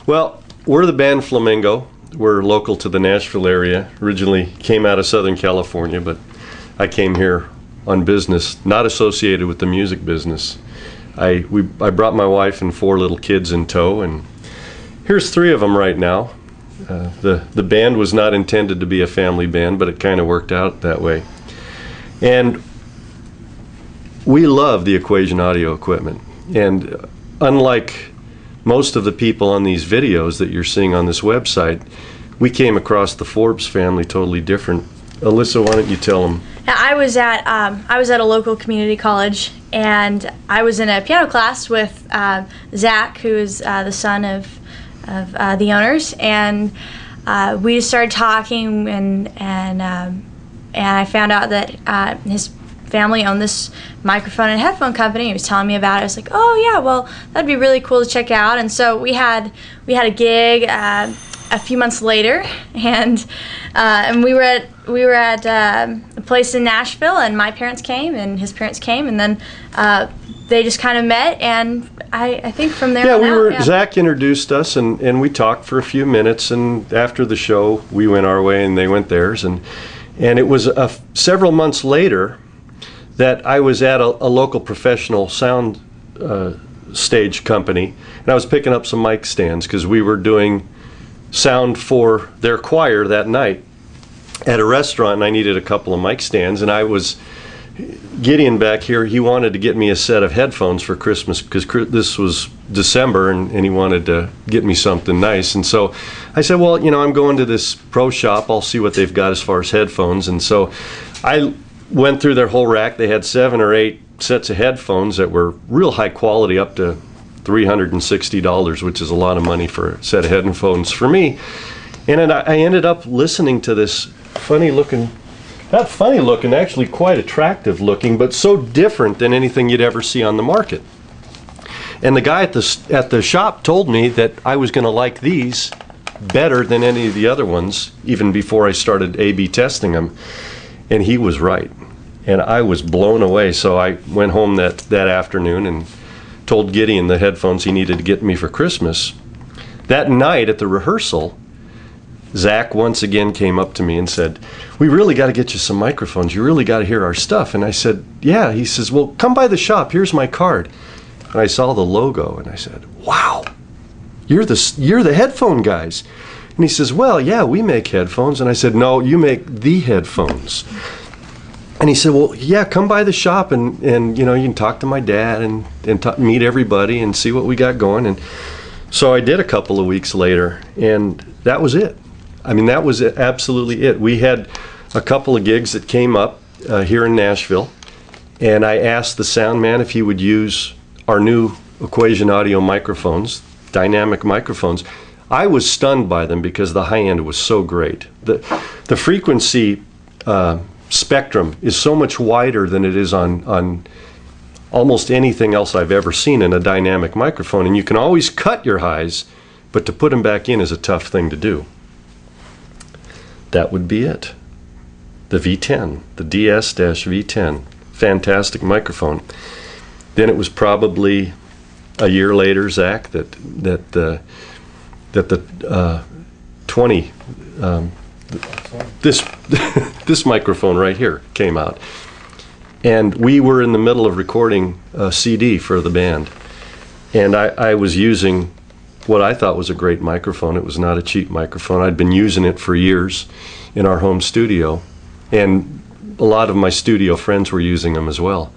Well, we're the band Flamingo. We're local to the Nashville area. Originally came out of Southern California, but I came here on business, not associated with the music business. I brought my wife and 4 little kids in tow, and here's 3 of them right now. The band was not intended to be a family band, but it kind of worked out that way. And we love the Equation audio equipment. And unlike most of the people on these videos that you're seeing on this website, we came across the Forbes family totally different. Alyssa, why don't you tell them? I was at a local community college, and I was in a piano class with Zach, who is the son of the owners, and we just started talking, and I found out that his family owned this microphone and headphone company. He was telling me about it. I was like, oh yeah, well that'd be really cool to check out. And so we had a gig a few months later, and we were at a place in Nashville, and my parents came and his parents came, and then they just kind of met, and I think from there on out, Zach introduced us, and we talked for a few minutes, and after the show we went our way and they went theirs, and it was several months later that I was at a local professional sound stage company, and I was picking up some mic stands because we were doing sound for their choir that night at a restaurant, and I needed a couple of mic stands, and I was Gideon back here, he wanted to get me a set of headphones for Christmas because this was December, and he wanted to get me something nice. And so I said, well, I'm going to this pro shop, I'll see what they've got as far as headphones. And so I went through their whole rack. They had 7 or 8 sets of headphones that were real high quality, up to $360, which is a lot of money for a set of headphones for me. And then I ended up listening to this not funny looking, actually quite attractive looking, but so different than anything you'd ever see on the market. And the guy at the shop told me that I was going to like these better than any of the other ones, even before I started A/B testing them. And he was right. And I was blown away. So I went home that afternoon and told Gideon the headphones he needed to get me for Christmas. That night at the rehearsal, Zach once again came up to me and said, we really got to get you some microphones. You really got to hear our stuff. And I said, yeah. He says, well, come by the shop. Here's my card. And I saw the logo, and I said, wow, you're the headphone guys. And he says, well, yeah, we make headphones. And I said, no, you make the headphones. And he said, well, yeah, come by the shop, and you can talk to my dad and meet everybody and see what we got going. And so I did a couple of weeks later, and that was it. I mean, that was absolutely it. We had a couple of gigs that came up here in Nashville, and I asked the sound man if he would use our new Equation audio microphones, dynamic microphones. I was stunned by them because the high end was so great. The frequency spectrum is so much wider than it is on almost anything else I've ever seen in a dynamic microphone, and you can always cut your highs, but to put them back in is a tough thing to do. That would be it. The V10, the DS-V10, fantastic microphone. Then it was probably a year later, Zach, that the 20 this microphone right here came out, and we were in the middle of recording a CD for the band, and I was using what I thought was a great microphone. It was not a cheap microphone. I'd been using it for years in our home studio, and a lot of my studio friends were using them as well.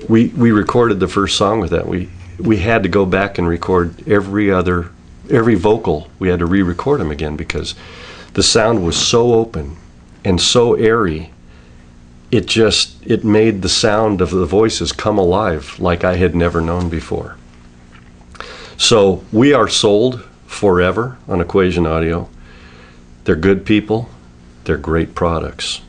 We recorded the first song with that. We had to go back and record every vocal. We had to re-record them again because the sound was so open and so airy. It made the sound of the voices come alive like I had never known before. So we are sold forever on Equation Audio. They're good people. They're great products.